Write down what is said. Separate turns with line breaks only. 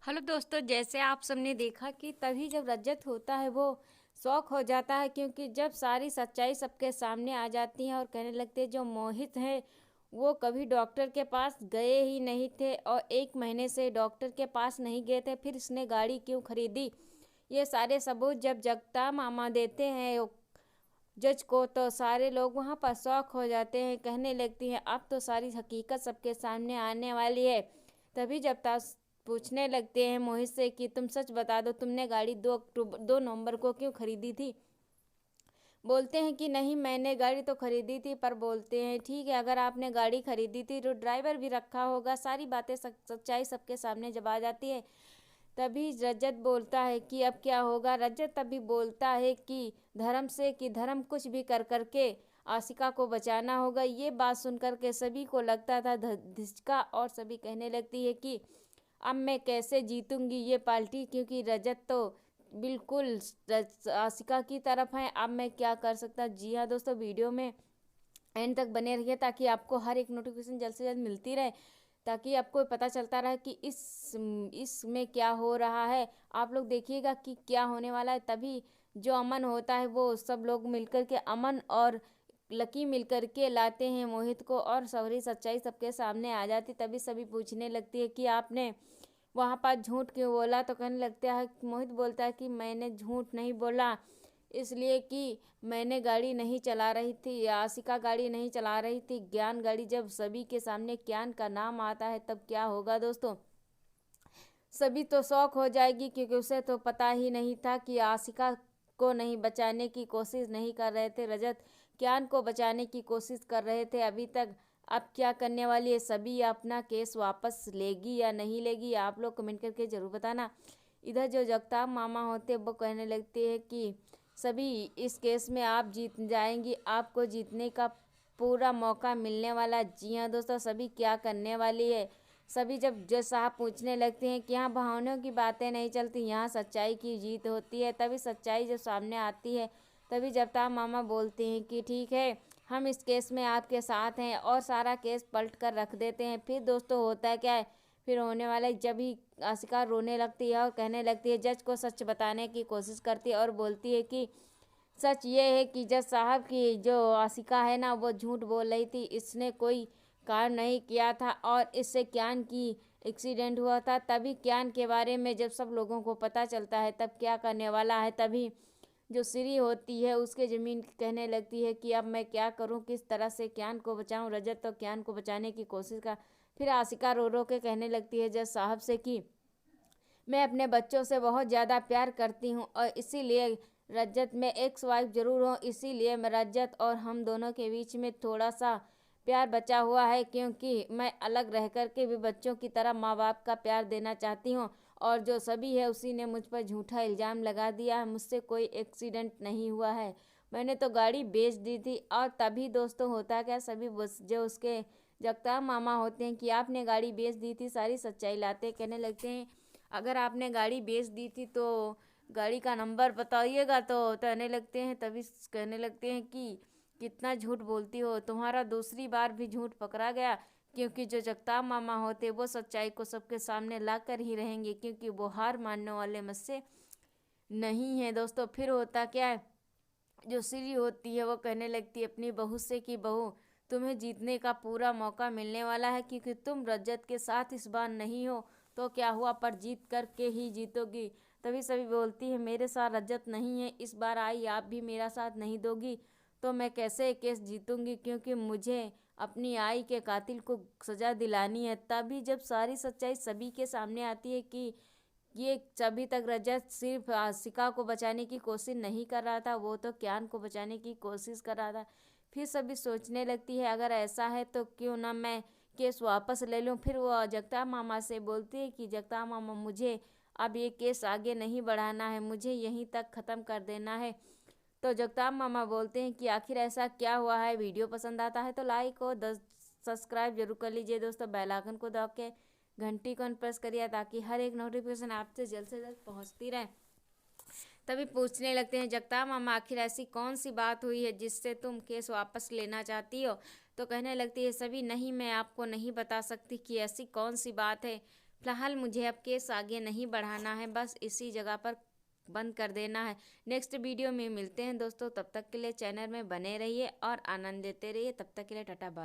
Hello दोस्तों, जैसे आप सबने देखा कि तभी जब रजत होता है वो शौक हो जाता है, क्योंकि जब सारी सच्चाई सबके सामने आ जाती है और कहने लगते हैं जो मोहित है वो कभी डॉक्टर के पास गए ही नहीं थे और 1 महीने से डॉक्टर के पास नहीं गए थे, फिर इसने गाड़ी क्यों खरीदी। ये सारे सबूत जब जगता मामा देते हैं जज को, तो सारे लोग वहाँ पर शौक हो जाते हैं। कहने लगती हैं अब तो सारी हकीकत सबके सामने आने वाली है। तभी जब ताश पूछने लगते हैं मोहित से कि तुम सच बता दो, तुमने गाड़ी 2 नवंबर को क्यों खरीदी थी। बोलते हैं कि नहीं, मैंने गाड़ी तो खरीदी थी, पर बोलते हैं ठीक है, अगर आपने गाड़ी खरीदी थी तो ड्राइवर भी रखा होगा। सारी बातें सच्चाई सबके सामने जब आ जाती है, तभी रजत बोलता है कि अब क्या होगा। रजत तभी बोलता है कि धर्म से, कि धर्म कुछ भी कर करके आशिका को बचाना होगा। ये बात सुनकर के सभी को लगता था धचका, और सभी कहने लगती है कि अब मैं कैसे जीतूंगी ये पार्टी, क्योंकि रजत तो बिल्कुल आशिका की तरफ है। अब मैं क्या कर सकता। जी हाँ दोस्तों, वीडियो में एंड तक बने रहिए ताकि आपको हर एक नोटिफिकेशन जल्द से जल्द मिलती रहे, ताकि आपको पता चलता रहे कि इसमें क्या हो रहा है। आप लोग देखिएगा कि क्या होने वाला है। तभी जो अमन होता है वो सब लोग मिलकर के, अमन और लकी मिलकर के लाते हैं मोहित को, और सारी सच्चाई सबके सामने आ जाती। तभी सभी पूछने लगती है कि आपने वहाँ पर झूठ क्यों बोला। तो कहने लगता है, मोहित बोलता है कि मैंने झूठ नहीं बोला, इसलिए कि मैंने गाड़ी नहीं चला रही थी, आशिका गाड़ी नहीं चला रही थी, ज्ञान गाड़ी। जब सभी के सामने ज्ञान का नाम आता है तब क्या होगा दोस्तों, सभी तो शौक हो जाएगी, क्योंकि उसे तो पता ही नहीं था कि आशिका को नहीं बचाने की कोशिश नहीं कर रहे थे रजत, ज्ञान को बचाने की कोशिश कर रहे थे अभी तक। अब क्या करने वाली है, सभी अपना केस वापस लेगी या नहीं लेगी, आप लोग कमेंट करके ज़रूर बताना। इधर जो जगताप मामा होते वो कहने लगते हैं कि सभी इस केस में आप जीत जाएंगी, आपको जीतने का पूरा मौका मिलने वाला। जी हाँ दोस्तों, सभी क्या करने वाली है। सभी जब जज साहब पूछने लगते हैं कि यहाँ भावनाओं की बातें नहीं चलती, यहाँ सच्चाई की जीत होती है। तभी सच्चाई जब सामने आती है, तभी जगताप मामा बोलते हैं कि ठीक है, हम इस केस में आपके साथ हैं, और सारा केस पलट कर रख देते हैं। फिर दोस्तों होता है क्या है, फिर होने वाला है, जब ही आशिका रोने लगती है और कहने लगती है, जज को सच बताने की कोशिश करती है और बोलती है कि सच ये है कि जज साहब की जो आशिका है ना वो झूठ बोल रही थी, इसने कोई काम नहीं किया था और इससे क्यान की एक्सीडेंट हुआ था। तभी क्यान के बारे में जब सब लोगों को पता चलता है तब क्या करने वाला है। तभी जो श्री होती है उसके ज़मीन कहने लगती है कि अब मैं क्या करूं, किस तरह से क्यान को बचाऊं। रजत तो क्यान को बचाने की कोशिश का, फिर आशिका रो रो के कहने लगती है जज साहब से कि मैं अपने बच्चों से बहुत ज़्यादा प्यार करती हूँ, और इसीलिए रजत में एक्स वाइफ ज़रूर हूँ, इसीलिए मैं रजत और हम दोनों के बीच में थोड़ा सा प्यार बचा हुआ है, क्योंकि मैं अलग रह कर के भी बच्चों की तरह माँ बाप का प्यार देना चाहती हूँ। और जो सभी है उसी ने मुझ पर झूठा इल्ज़ाम लगा दिया है, मुझसे कोई एक्सीडेंट नहीं हुआ है, मैंने तो गाड़ी बेच दी थी। और तभी दोस्तों होता क्या, सभी जो उसके जगताप मामा होते हैं कि आपने गाड़ी बेच दी थी, सारी सच्चाई लाते कहने लगते हैं अगर आपने गाड़ी बेच दी थी तो गाड़ी का नंबर बताइएगा। तो कहने लगते हैं, तभी कहने लगते हैं कि कितना झूठ बोलती हो, तुम्हारा दूसरी बार भी झूठ पकड़ा गया। क्योंकि जो जगताप मामा होते वो सच्चाई को सबके सामने ला कर ही रहेंगे, क्योंकि वो हार मानने वाले मुझसे नहीं है दोस्तों। फिर होता क्या है, जो श्री होती है वो कहने लगती है अपनी बहू से कि बहू, तुम्हें जीतने का पूरा मौका मिलने वाला है, क्योंकि तुम रजत के साथ इस बार नहीं हो तो क्या हुआ, पर जीत करके ही जीतोगी। तभी सभी बोलती है मेरे साथ रजत नहीं है, इस बार आई आप भी मेरा साथ नहीं दोगी तो मैं कैसे केस जीतूंगी, क्योंकि मुझे अपनी आई के कातिल को सजा दिलानी है। तभी जब सारी सच्चाई सभी के सामने आती है कि ये अभी तक रजत सिर्फ आशिका को बचाने की कोशिश नहीं कर रहा था, वो तो क्यान को बचाने की कोशिश कर रहा था। फिर सभी सोचने लगती है अगर ऐसा है तो क्यों ना मैं केस वापस ले लूं। फिर वो जगताप मामा से बोलती है कि जगताप मामा, मुझे अब ये केस आगे नहीं बढ़ाना है, मुझे यहीं तक ख़त्म कर देना है। तो जगताप मामा बोलते हैं कि आखिर ऐसा क्या हुआ है। वीडियो पसंद आता है तो लाइक और सब्सक्राइब जरूर कर लीजिए दोस्तों, बेल आइकन को दबा के घंटी को प्रेस करिए ताकि हर एक नोटिफिकेशन आपसे जल्द से जल्द पहुंचती रहे। तभी पूछने लगते हैं जगताप मामा, आखिर ऐसी कौन सी बात हुई है जिससे तुम केस वापस लेना चाहती हो। तो कहने लगती है सभी, नहीं मैं आपको नहीं बता सकती कि ऐसी कौन सी बात है। फ़िलहाल मुझे अब केस आगे नहीं बढ़ाना है, बस इसी जगह पर बंद कर देना है। नेक्स्ट वीडियो में मिलते हैं दोस्तों, तब तक के लिए चैनल में बने रहिए और आनंद लेते रहिए। तब तक के लिए टाटा बाय।